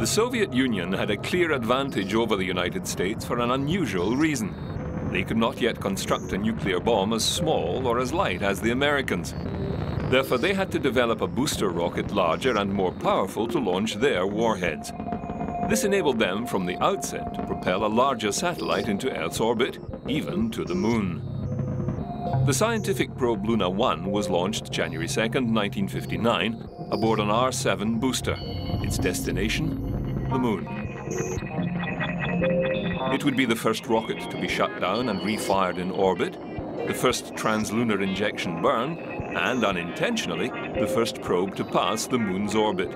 The Soviet Union had a clear advantage over the United States for an unusual reason. They could not yet construct a nuclear bomb as small or as light as the Americans. Therefore, they had to develop a booster rocket larger and more powerful to launch their warheads. This enabled them from the outset to propel a larger satellite into Earth's orbit, even to the moon. The scientific probe Luna 1 was launched January 2nd, 1959, aboard an R-7 booster. Its destination, the moon. It would be the first rocket to be shut down and refired in orbit, the first translunar injection burn, and unintentionally, the first probe to pass the moon's orbit.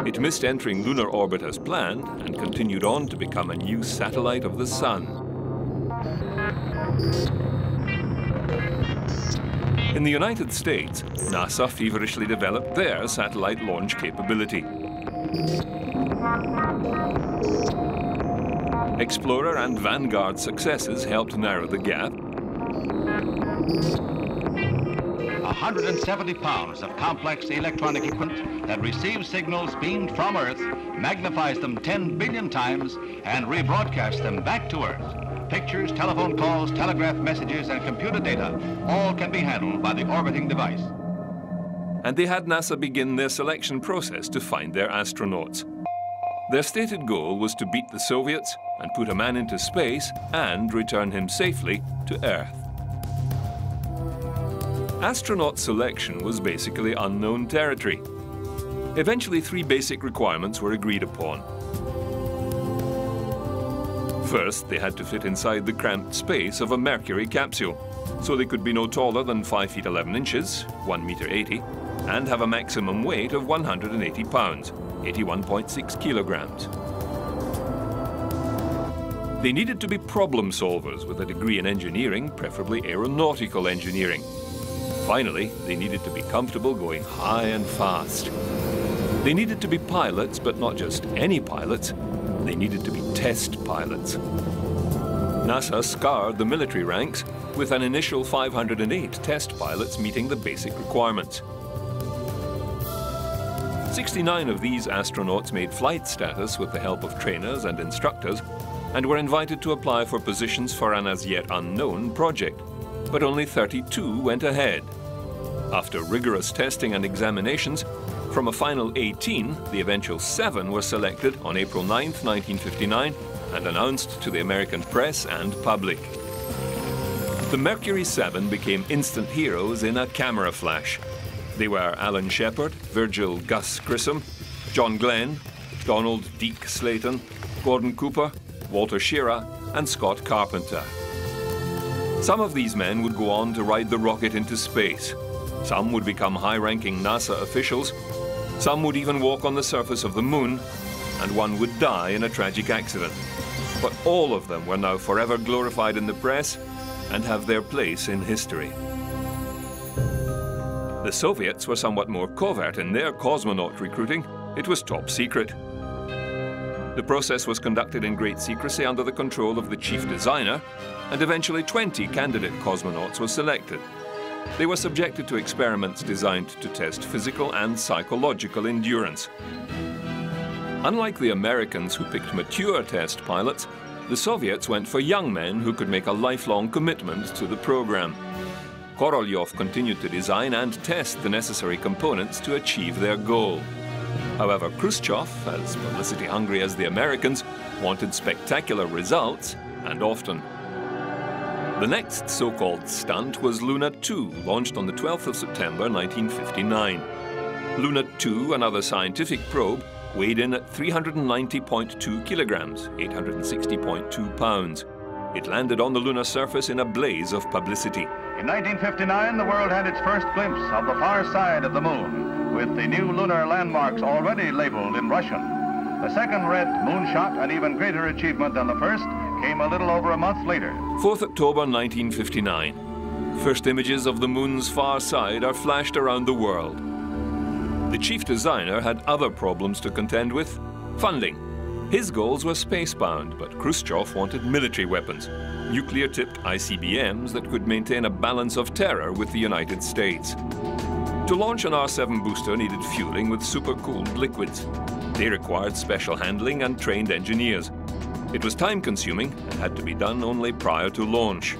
It missed entering lunar orbit as planned and continued on to become a new satellite of the sun. In the United States, NASA feverishly developed their satellite launch capability. Explorer and Vanguard successes helped narrow the gap. 170 pounds of complex electronic equipment that receives signals beamed from Earth, magnifies them 10 billion times, and rebroadcasts them back to Earth. Pictures, telephone calls, telegraph messages, and computer data all can be handled by the orbiting device. And they had NASA begin their selection process to find their astronauts. Their stated goal was to beat the Soviets and put a man into space and return him safely to Earth. Astronaut selection was basically unknown territory. Eventually, three basic requirements were agreed upon. First, they had to fit inside the cramped space of a Mercury capsule, so they could be no taller than 5 feet 11 inches, 1 meter 80, and have a maximum weight of 180 pounds, 81.6 kilograms. They needed to be problem solvers with a degree in engineering, preferably aeronautical engineering. Finally, they needed to be comfortable going high and fast. They needed to be pilots, but not just any pilots. They needed to be test pilots. NASA scoured the military ranks with an initial 508 test pilots meeting the basic requirements. 69 of these astronauts made flight status with the help of trainers and instructors and were invited to apply for positions for an as yet unknown project. But only 32 went ahead. After rigorous testing and examinations, from a final 18, the eventual 7 were selected on April 9, 1959, and announced to the American press and public. The Mercury 7 became instant heroes in a camera flash. They were Alan Shepard, Virgil Gus Grissom, John Glenn, Donald Deke Slayton, Gordon Cooper, Walter Schirra, and Scott Carpenter. Some of these men would go on to ride the rocket into space. Some would become high-ranking NASA officials. Some would even walk on the surface of the moon, and one would die in a tragic accident. But all of them were now forever glorified in the press and have their place in history. The Soviets were somewhat more covert in their cosmonaut recruiting. It was top secret. The process was conducted in great secrecy under the control of the chief designer, and eventually 20 candidate cosmonauts were selected. They were subjected to experiments designed to test physical and psychological endurance. Unlike the Americans who picked mature test pilots, the Soviets went for young men who could make a lifelong commitment to the program. Korolyov continued to design and test the necessary components to achieve their goal. However, Khrushchev, as publicity-hungry as the Americans, wanted spectacular results, and often. The next so-called stunt was Luna 2, launched on the 12th of September 1959. Luna 2, another scientific probe, weighed in at 390.2 kilograms, 860.2 pounds. It landed on the lunar surface in a blaze of publicity. In 1959, the world had its first glimpse of the far side of the moon, with the new lunar landmarks already labeled in Russian. The second red moonshot, an even greater achievement than the first, came a little over a month later. 4th October 1959. First images of the moon's far side are flashed around the world. The chief designer had other problems to contend with. Funding. His goals were spacebound, but Khrushchev wanted military weapons, nuclear-tipped ICBMs that could maintain a balance of terror with the United States. To launch an R-7 booster needed fueling with supercooled liquids. They required special handling and trained engineers. It was time-consuming and had to be done only prior to launch.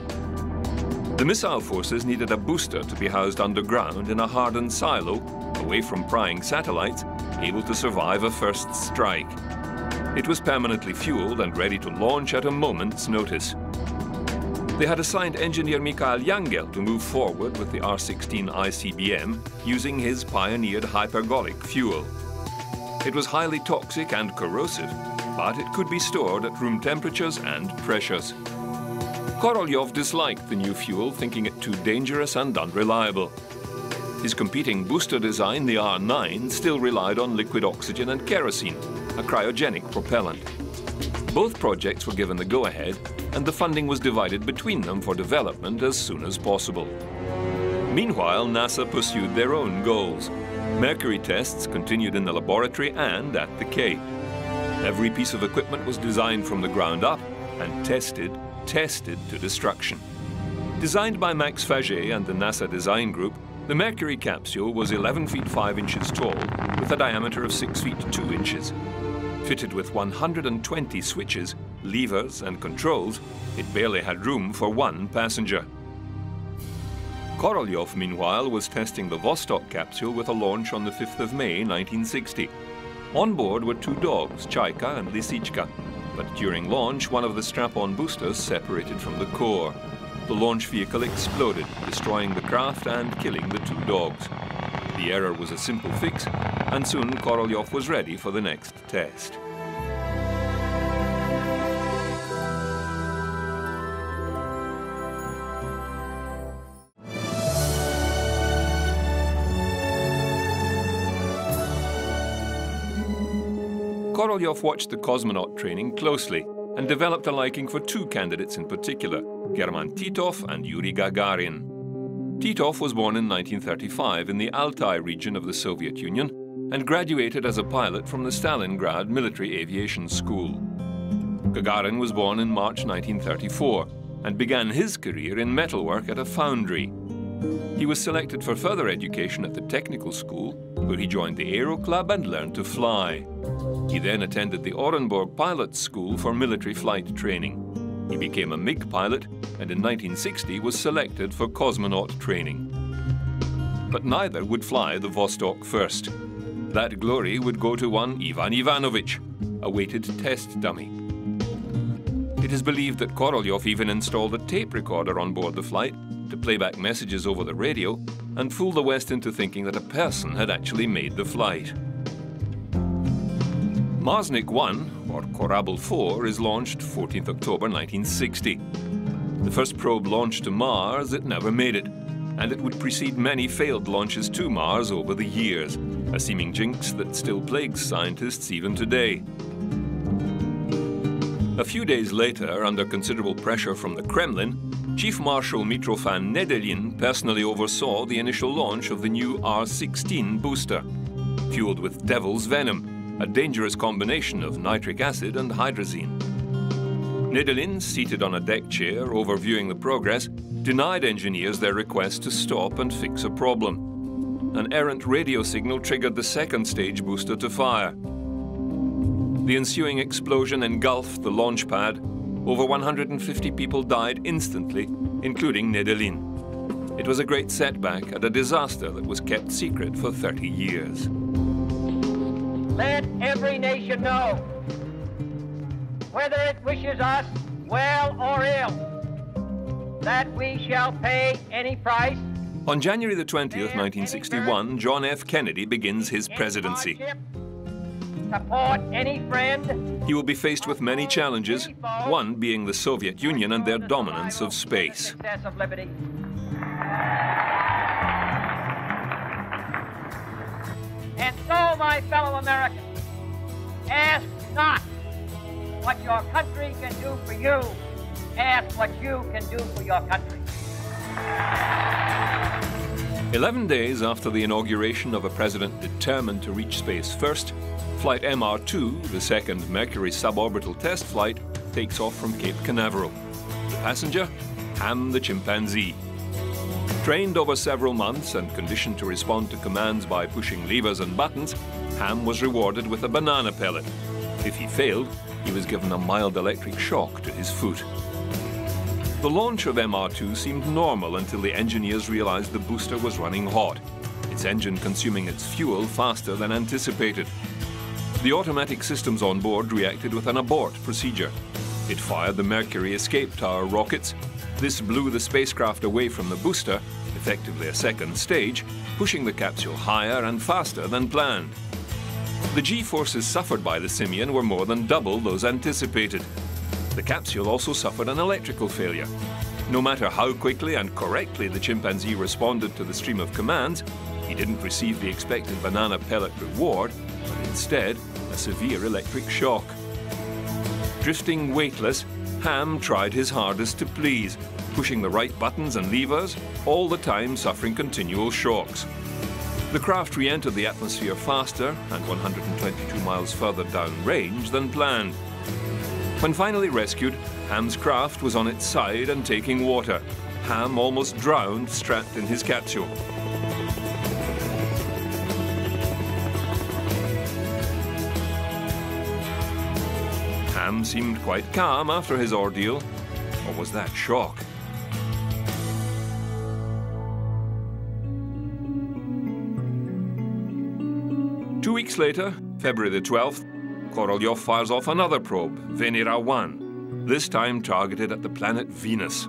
The missile forces needed a booster to be housed underground in a hardened silo, away from prying satellites, able to survive a first strike. It was permanently fueled and ready to launch at a moment's notice. They had assigned engineer Michael Jangel to move forward with the R-16 ICBM using his pioneered hypergolic fuel. It was highly toxic and corrosive, but it could be stored at room temperatures and pressures. Korolyov disliked the new fuel, thinking it too dangerous and unreliable. His competing booster design, the R-9, still relied on liquid oxygen and kerosene, a cryogenic propellant. Both projects were given the go-ahead, and the funding was divided between them for development as soon as possible. Meanwhile, NASA pursued their own goals. Mercury tests continued in the laboratory and at the Cape. Every piece of equipment was designed from the ground up and tested to destruction. Designed by Max Faget and the NASA Design Group, the Mercury capsule was 11 feet 5 inches tall with a diameter of 6 feet 2 inches. Fitted with 120 switches, levers and controls, it barely had room for one passenger. Korolyov, meanwhile, was testing the Vostok capsule with a launch on the 5th of May 1960. On board were two dogs, Chaika and Lisichka. But during launch, one of the strap-on boosters separated from the core. The launch vehicle exploded, destroying the craft and killing the two dogs. The error was a simple fix, and soon Korolyov was ready for the next test. Korolyov watched the cosmonaut training closely and developed a liking for two candidates in particular, German Titov and Yuri Gagarin. Titov was born in 1935 in the Altai region of the Soviet Union and graduated as a pilot from the Stalingrad Military Aviation School. Gagarin was born in March 1934 and began his career in metalwork at a foundry. He was selected for further education at the technical school, where he joined the Aero Club and learned to fly. He then attended the Orenburg Pilot School for military flight training. He became a MiG pilot and in 1960 was selected for cosmonaut training. But neither would fly the Vostok first. That glory would go to one Ivan Ivanovich, a weighted test dummy. It is believed that Korolyov even installed a tape recorder on board the flight to play back messages over the radio and fool the West into thinking that a person had actually made the flight. Marsnik 1, or Korabl 4, is launched 14th October 1960. The first probe launched to Mars, it never made it, and it would precede many failed launches to Mars over the years, a seeming jinx that still plagues scientists even today. A few days later, under considerable pressure from the Kremlin, Chief Marshal Mitrofan Nedelin personally oversaw the initial launch of the new R-16 booster, fueled with devil's venom, a dangerous combination of nitric acid and hydrazine. Nedelin, seated on a deck chair overviewing the progress, denied engineers their request to stop and fix a problem. An errant radio signal triggered the second stage booster to fire. The ensuing explosion engulfed the launch pad. Over 150 people died instantly, including Nedelin. It was a great setback and a disaster that was kept secret for 30 years. Let every nation know, whether it wishes us well or ill, that we shall pay any price. On January the 20th, 1961, John F. Kennedy begins his presidency. Support any friend. He will be faced with many challenges, one being the Soviet Union and their dominance of space. Of liberty. And so, my fellow Americans, ask not what your country can do for you, ask what you can do for your country. 11 days after the inauguration of a president determined to reach space first, Flight MR2, the second Mercury suborbital test flight, takes off from Cape Canaveral. The passenger, Ham the chimpanzee. Trained over several months and conditioned to respond to commands by pushing levers and buttons, Ham was rewarded with a banana pellet. If he failed, he was given a mild electric shock to his foot. The launch of MR2 seemed normal until the engineers realized the booster was running hot, its engine consuming its fuel faster than anticipated. The automatic systems on board reacted with an abort procedure. It fired the Mercury escape tower rockets. This blew the spacecraft away from the booster, effectively a second stage, pushing the capsule higher and faster than planned. The G-forces suffered by the Simian were more than double those anticipated. The capsule also suffered an electrical failure. No matter how quickly and correctly the chimpanzee responded to the stream of commands, he didn't receive the expected banana pellet reward, but instead a severe electric shock. Drifting weightless, Ham tried his hardest to please, pushing the right buttons and levers, all the time suffering continual shocks. The craft re-entered the atmosphere faster and 122 miles further downrange than planned. When finally rescued, Ham's craft was on its side and taking water. Ham almost drowned strapped in his capsule. Ham seemed quite calm after his ordeal, or was that shock? Two weeks later, February the 12th, Korolev fires off another probe, Venera 1, this time targeted at the planet Venus.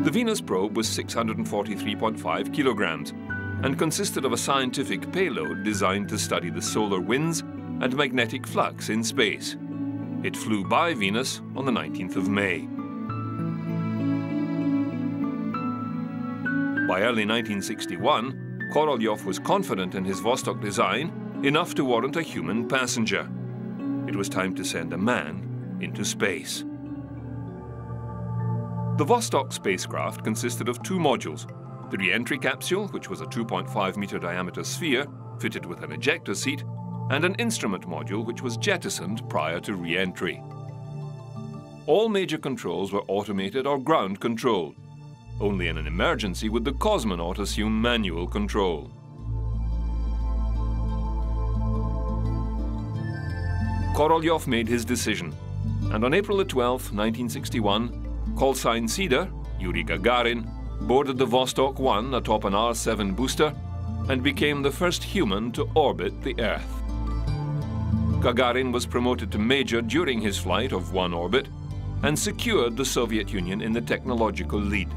The Venus probe was 643.5 kilograms and consisted of a scientific payload designed to study the solar winds and magnetic flux in space. It flew by Venus on the 19th of May. By early 1961, Korolev was confident in his Vostok design enough to warrant a human passenger. It was time to send a man into space. The Vostok spacecraft consisted of two modules: the re-entry capsule, which was a 2.5-meter diameter sphere fitted with an ejector seat, and an instrument module which was jettisoned prior to re-entry. All major controls were automated or ground-controlled. Only in an emergency would the cosmonaut assume manual control. Korolev made his decision, and on April 12, 1961, call sign Cedar, Yuri Gagarin, boarded the Vostok 1 atop an R-7 booster and became the first human to orbit the Earth. Gagarin was promoted to major during his flight of one orbit and secured the Soviet Union in the technological lead.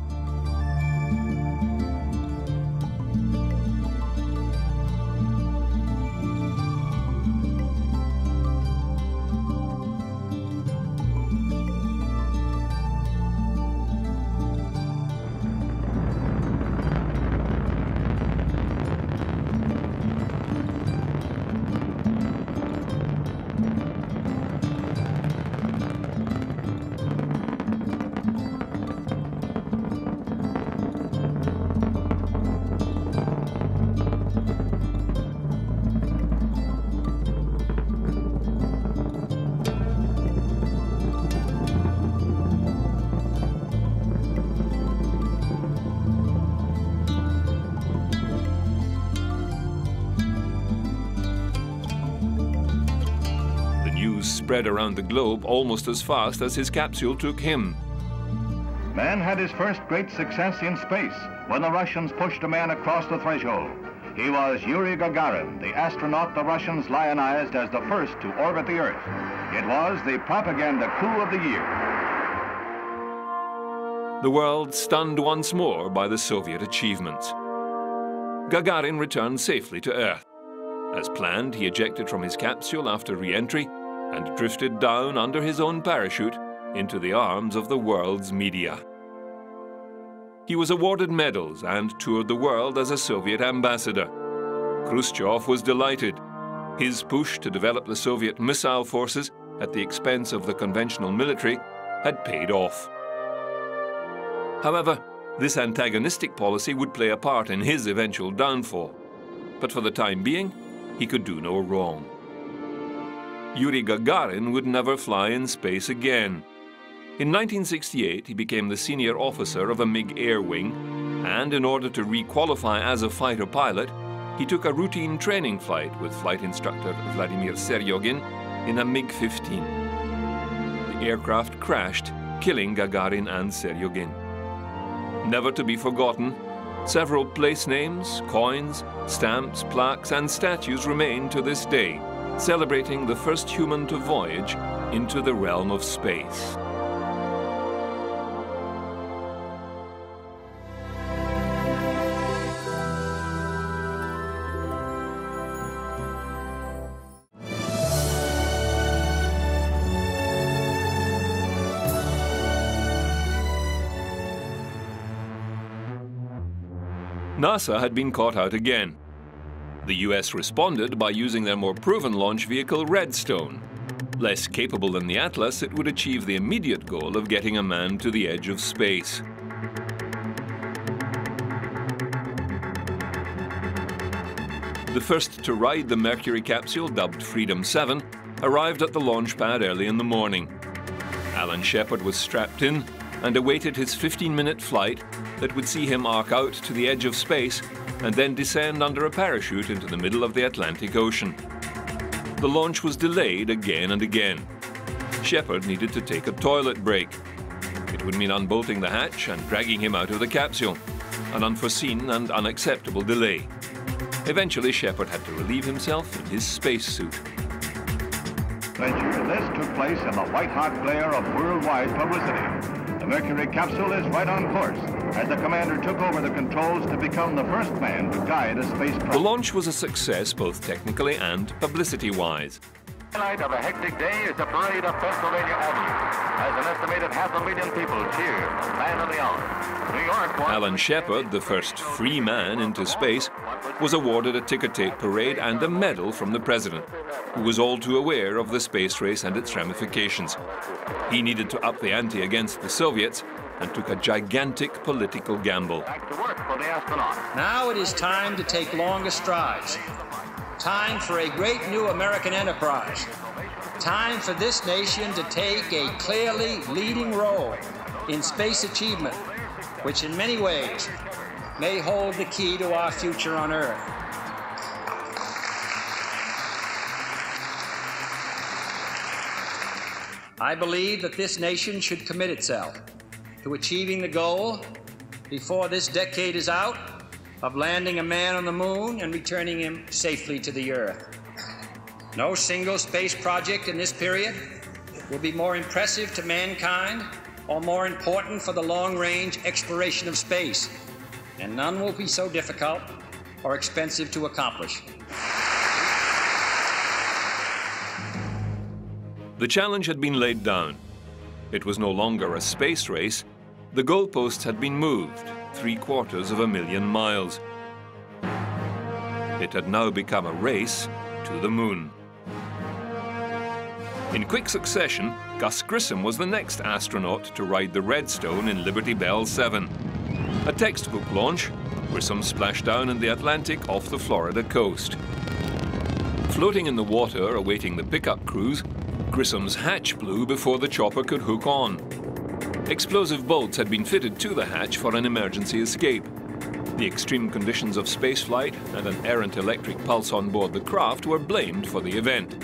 Spread around the globe almost as fast as his capsule took him. Man had his first great success in space when the Russians pushed a man across the threshold. He was Yuri Gagarin, the astronaut the Russians lionized as the first to orbit the Earth. It was the propaganda coup of the year. The world stunned once more by the Soviet achievements. Gagarin returned safely to Earth. As planned, he ejected from his capsule after re-entry and drifted down under his own parachute into the arms of the world's media. He was awarded medals and toured the world as a Soviet ambassador. Khrushchev was delighted. His push to develop the Soviet missile forces at the expense of the conventional military had paid off. However, this antagonistic policy would play a part in his eventual downfall. But for the time being, he could do no wrong. Yuri Gagarin would never fly in space again. In 1968, he became the senior officer of a MiG air wing and in order to re-qualify as a fighter pilot, he took a routine training flight with flight instructor Vladimir Seryogin in a MiG-15. The aircraft crashed, killing Gagarin and Seryogin. Never to be forgotten, several place names, coins, stamps, plaques, and statues remain to this day, celebrating the first human to voyage into the realm of space. NASA had been caught out again. The US responded by using their more proven launch vehicle, Redstone. Less capable than the Atlas, it would achieve the immediate goal of getting a man to the edge of space. The first to ride the Mercury capsule, dubbed Freedom 7, arrived at the launch pad early in the morning. Alan Shepard was strapped in and awaited his 15-minute flight that would see him arc out to the edge of space and then descend under a parachute into the middle of the Atlantic Ocean. The launch was delayed again and again. Shepard needed to take a toilet break. It would mean unbolting the hatch and dragging him out of the capsule, an unforeseen and unacceptable delay. Eventually, Shepard had to relieve himself in his spacesuit. This took place in the white-hot glare of worldwide publicity. The Mercury capsule is right on course as the commander took over the controls to become the first man to guide a spacecraft. The launch was a success both technically and publicity-wise. The highlight of a hectic day is the parade of Pennsylvania Avenue, as an estimated 500,000 people cheer the man of the hour. New York. Alan Shepard, the first free man into space, was awarded a ticker tape parade and a medal from the president, who was all too aware of the space race and its ramifications. He needed to up the ante against the Soviets and took a gigantic political gamble. Back to work for the astronaut. Now it is time to take longer strides. Time for a great new American enterprise. Time for this nation to take a clearly leading role in space achievement, which in many ways may hold the key to our future on Earth. I believe that this nation should commit itself to achieving the goal, before this decade is out, of landing a man on the moon and returning him safely to the Earth. No single space project in this period will be more impressive to mankind or more important for the long-range exploration of space, and none will be so difficult or expensive to accomplish. The challenge had been laid down. It was no longer a space race. The goalposts had been moved 750,000 miles. It had now become a race to the moon. In quick succession, Gus Grissom was the next astronaut to ride the Redstone in Liberty Bell 7. A textbook launch, Grissom splashed down in the Atlantic off the Florida coast. Floating in the water awaiting the pickup cruise, Grissom's hatch blew before the chopper could hook on. Explosive bolts had been fitted to the hatch for an emergency escape. The extreme conditions of spaceflight and an errant electric pulse on board the craft were blamed for the event.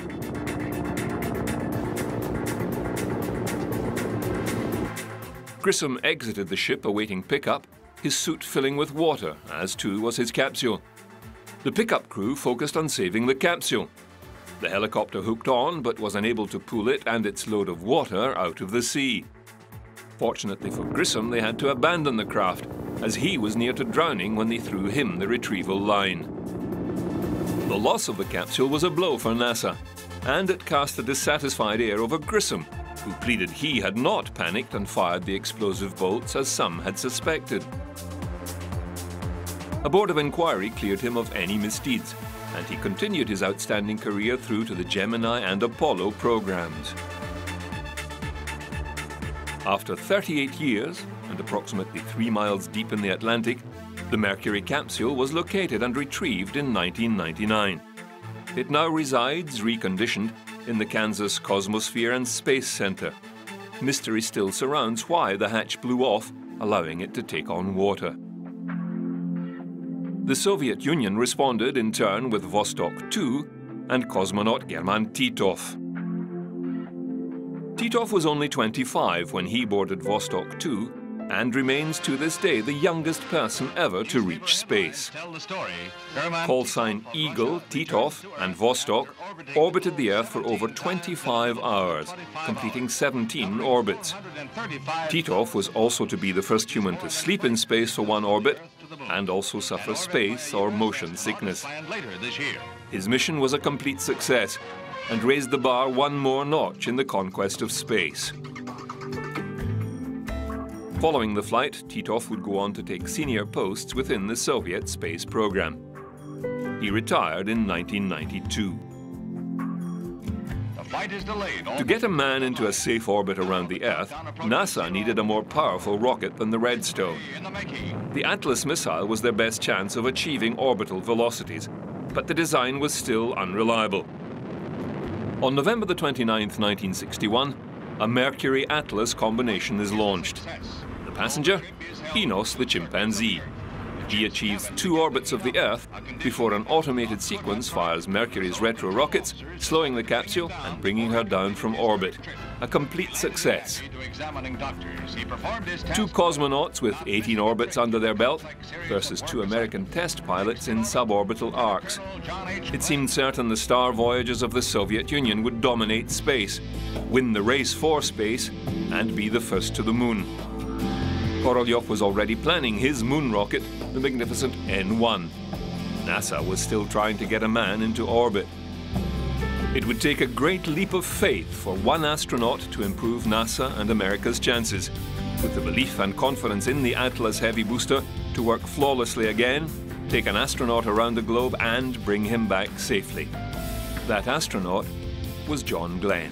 Grissom exited the ship awaiting pickup, his suit filling with water, as too was his capsule. The pickup crew focused on saving the capsule. The helicopter hooked on, but was unable to pull it and its load of water out of the sea. Fortunately for Grissom, they had to abandon the craft, as he was near to drowning when they threw him the retrieval line. The loss of the capsule was a blow for NASA, and it cast a dissatisfied air over Grissom, who pleaded he had not panicked and fired the explosive bolts as some had suspected. A board of inquiry cleared him of any misdeeds, and he continued his outstanding career through to the Gemini and Apollo programs. After 38 years, and approximately 3 miles deep in the Atlantic, the Mercury capsule was located and retrieved in 1999. It now resides, reconditioned, in the Kansas Cosmosphere and Space Center. Mystery still surrounds why the hatch blew off, allowing it to take on water. The Soviet Union responded in turn with Vostok 2 and cosmonaut German Titov. Titov was only 25 when he boarded Vostok 2 and remains to this day the youngest person ever to reach space. Call sign Eagle, Titov and Vostok orbited the Earth for over 25 hours, completing 17 orbits. Titov was also to be the first human to sleep in space for one orbit and also suffer space or motion sickness. His mission was a complete success and raised the bar one more notch in the conquest of space. Following the flight, Titov would go on to take senior posts within the Soviet space program. He retired in 1992. To get a man into a safe orbit around the Earth, NASA needed a more powerful rocket than the Redstone. The Atlas missile was their best chance of achieving orbital velocities, but the design was still unreliable. On November the 29th, 1961, a Mercury Atlas combination is launched. The passenger? Enos the chimpanzee. He achieves 2 orbits of the Earth before an automated sequence fires Mercury's retro rockets, slowing the capsule and bringing her down from orbit. A complete success. 2 cosmonauts with 18 orbits under their belt versus 2 American test pilots in suborbital arcs. It seemed certain the star voyages of the Soviet Union would dominate space, win the race for space, and be the first to the moon. Korolev was already planning his moon rocket, the magnificent N1. NASA was still trying to get a man into orbit. It would take a great leap of faith for one astronaut to improve NASA and America's chances, with the belief and confidence in the Atlas heavy booster to work flawlessly again, take an astronaut around the globe and bring him back safely. That astronaut was John Glenn.